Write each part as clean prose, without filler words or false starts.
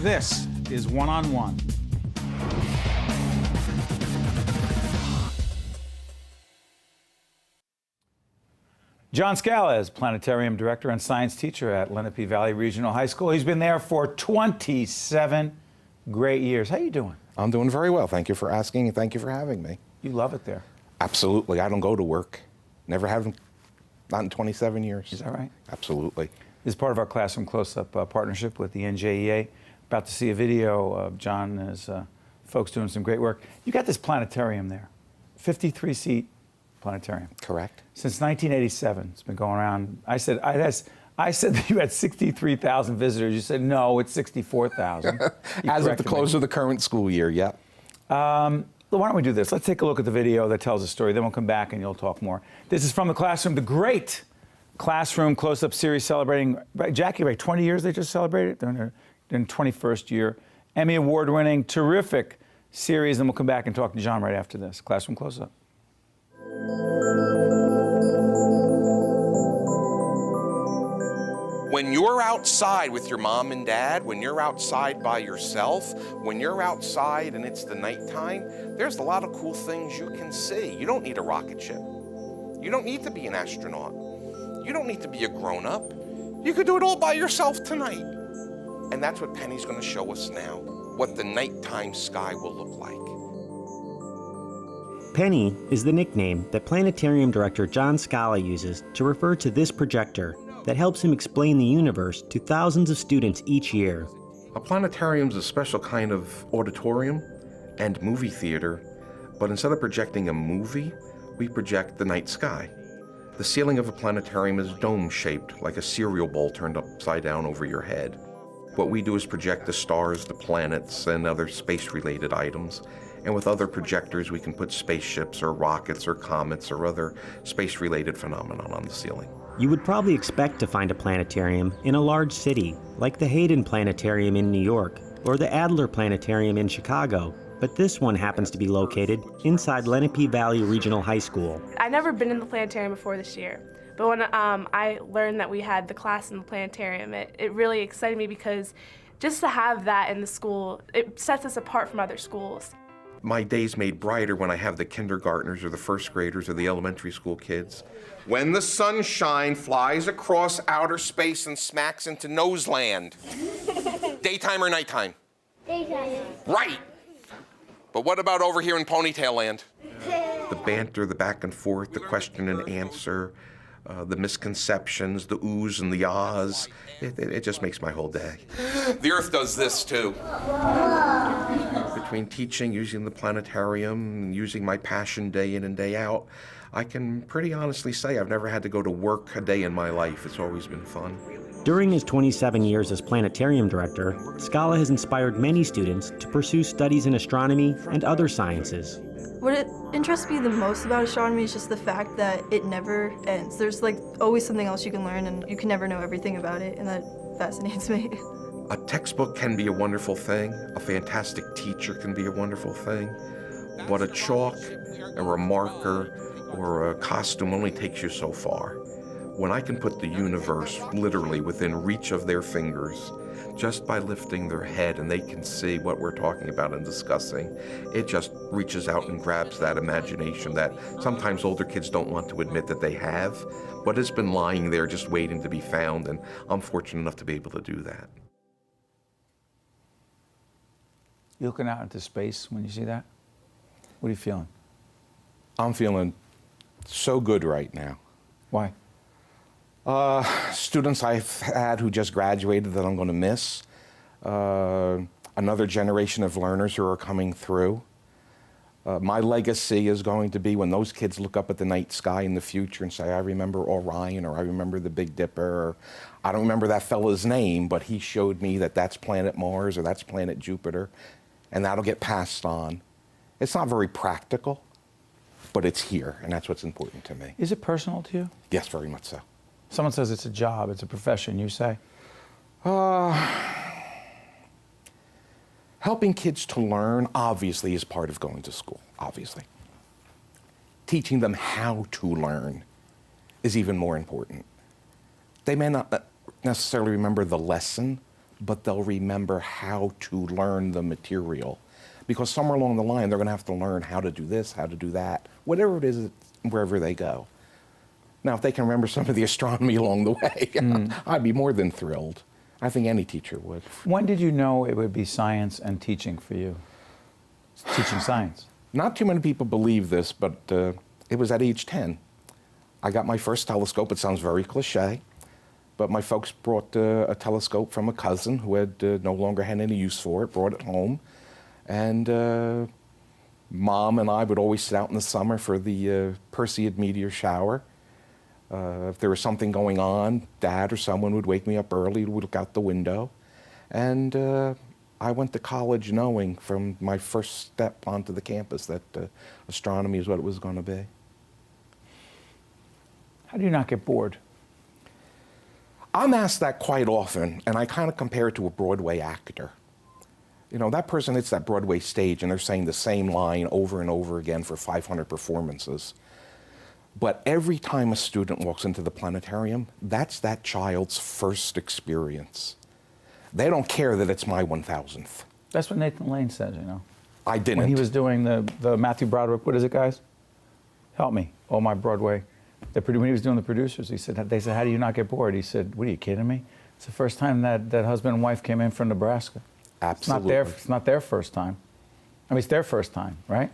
This is One-on-One. John Scala is Planetarium Director and Science Teacher at Lenape Valley Regional High School. He's been there for 27 great years. How you doing? I'm doing very well. Thank you for asking, and thank you for having me. You love it there. Absolutely. I don't go to work. Never have, not in 27 years. Is that right? Absolutely. This is part of our Classroom Closeup partnership with the NJEA. About to see a video of John and his folks doing some great work. You got this planetarium there, 53-seat planetarium. Correct. Since 1987, it's been going around. I said that you had 63,000 visitors. You said, no, it's 64,000. As of the close of the current school year, yeah. Why don't we do this? Let's take a look at the video that tells the story. Then we'll come back and you'll talk more. This is from the classroom, the great Classroom Close-Up series celebrating, Jackie, right, 20 years they just celebrated? They're in their 21st year. Emmy Award-winning, terrific series. And we'll come back and talk to John right after this. Classroom Close-Up. When you're outside with your mom and dad, when you're outside by yourself, when you're outside and it's the nighttime, there's a lot of cool things you can see. You don't need a rocket ship. You don't need to be an astronaut. You don't need to be a grown-up. You could do it all by yourself tonight. And that's what Penny's going to show us now, what the nighttime sky will look like. Penny is the nickname that Planetarium Director John Scala uses to refer to this projector that helps him explain the universe to thousands of students each year. A planetarium is a special kind of auditorium and movie theater, but instead of projecting a movie, we project the night sky. The ceiling of a planetarium is dome-shaped, like a cereal bowl turned upside down over your head. What we do is project the stars, the planets, and other space-related items. And with other projectors, we can put spaceships or rockets or comets or other space-related phenomenon on the ceiling. You would probably expect to find a planetarium in a large city, like the Hayden Planetarium in New York or the Adler Planetarium in Chicago, but this one happens to be located inside Lenape Valley Regional High School. I've never been in the planetarium before this year, but when I learned that we had the class in the planetarium, it really excited me because just to have that in the school, it sets us apart from other schools. My day's made brighter when I have the kindergartners or the first graders or the elementary school kids. When the sunshine flies across outer space and smacks into noseland. Daytime or nighttime? Daytime. Right! But what about over here in ponytail land? The banter, the back and forth, the question and answer, the misconceptions, the oohs and the ahs. It just makes my whole day. The Earth does this too. Between teaching, using the planetarium, and using my passion day in and day out, I can pretty honestly say I've never had to go to work a day in my life. It's always been fun. During his 27 years as Planetarium Director, Scala has inspired many students to pursue studies in astronomy and other sciences. What interests me the most about astronomy is just the fact that it never ends. There's like always something else you can learn, and you can never know everything about it, and that fascinates me. A textbook can be a wonderful thing. A fantastic teacher can be a wonderful thing. But a chalk or a marker or a costume only takes you so far. When I can put the universe literally within reach of their fingers, just by lifting their head and they can see what we're talking about and discussing, it just reaches out and grabs that imagination that sometimes older kids don't want to admit that they have, but it's been lying there just waiting to be found, and I'm fortunate enough to be able to do that. You looking out into space when you see that? What are you feeling? I'm feeling so good right now. Why? Students I've had who just graduated that I'm going to miss. Another generation of learners who are coming through. My legacy is going to be when those kids look up at the night sky in the future and say, I remember Orion, or I remember the Big Dipper, or I don't remember that fella's name, but he showed me that that's planet Mars or that's planet Jupiter, and that'll get passed on. It's not very practical, but it's here, and that's what's important to me. Is it personal to you? Yes, very much so. Someone says it's a job, it's a profession, you say? Helping kids to learn, obviously, is part of going to school, obviously. Teaching them how to learn is even more important. They may not necessarily remember the lesson, but they'll remember how to learn the material. Because somewhere along the line, they're going to have to learn how to do this, how to do that, whatever it is, wherever they go. Now, if they can remember some of the astronomy along the way, I'd be more than thrilled. I think any teacher would. When did you know it would be science and teaching for you? Teaching science. Not too many people believe this, but it was at age 10. I got my first telescope. It sounds very cliche, but my folks brought a telescope from a cousin who had no longer had any use for it, brought it home. And Mom and I would always sit out in the summer for the Perseid meteor shower. If there was something going on, Dad or someone would wake me up early, would look out the window. And I went to college knowing from my first step onto the campus that astronomy is what it was going to be. How do you not get bored? I'm asked that quite often, and I kind of compare it to a Broadway actor. You know, that person hits that Broadway stage and they're saying the same line over and over again for 500 performances. But every time a student walks into the planetarium, that's that child's first experience. They don't care that it's my 1000th. That's what Nathan Lane says, you know. I didn't. When he was doing the Matthew Broderick, what is it, guys? Help me. Oh, my Broadway. When he was doing the producers, they said, how do you not get bored? He said, what are you kidding me? It's the first time that husband and wife came in from Nebraska. Absolutely. It's not their first time. I mean, it's their first time, right?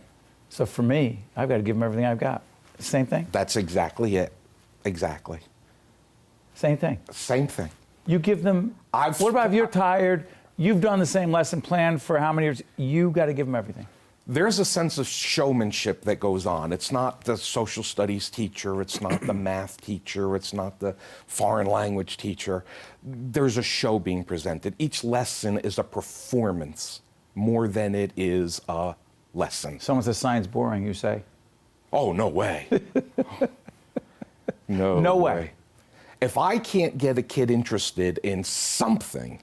So for me, I've got to give them everything I've got. Same thing? That's exactly it. Exactly. Same thing. Same thing. You give them, what about if you're tired, you've done the same lesson plan for how many years, you got to give them everything. There's a sense of showmanship that goes on. It's not the social studies teacher, it's not the math teacher, it's not the foreign language teacher. There's a show being presented. Each lesson is a performance more than it is a lesson. Someone says science boring, you say? Oh, no way. No way. If I can't get a kid interested in something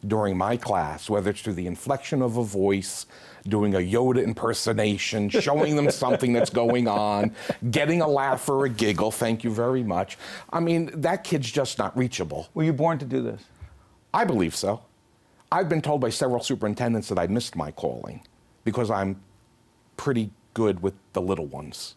during my class, whether it's through the inflection of a voice, doing a Yoda impersonation, showing them something that's going on, getting a laugh or a giggle, thank you very much. I mean, that kid's just not reachable. Were you born to do this? I believe so. I've been told by several superintendents that I missed my calling because I'm pretty good with the little ones.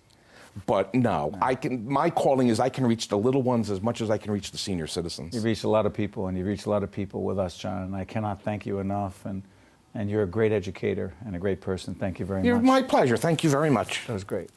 But no, my calling is I can reach the little ones as much as I can reach the senior citizens. You've reached a lot of people, and you've reached a lot of people with us, John, and I cannot thank you enough. And you're a great educator and a great person. Thank you very much. You're my pleasure. Thank you very much. That was great.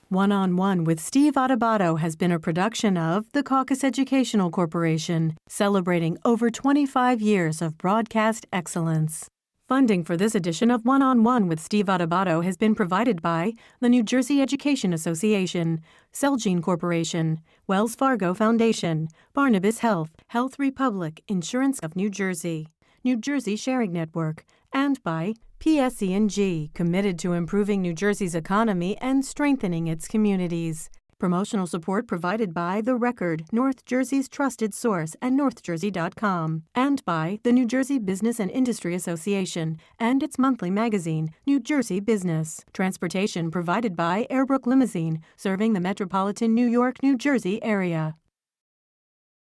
One-on-One with Steve Adubato has been a production of the Caucus Educational Corporation, celebrating over 25 years of broadcast excellence. Funding for this edition of One-on-One with Steve Adubato has been provided by the New Jersey Education Association, Celgene Corporation, Wells Fargo Foundation, Barnabas Health, Health Republic, Insurance of New Jersey, New Jersey Sharing Network, and by PSE&G, committed to improving New Jersey's economy and strengthening its communities. Promotional support provided by The Record, North Jersey's trusted source, and NorthJersey.com, and by the New Jersey Business and Industry Association and its monthly magazine, New Jersey Business. Transportation provided by Airbrook Limousine, serving the metropolitan New York, New Jersey area.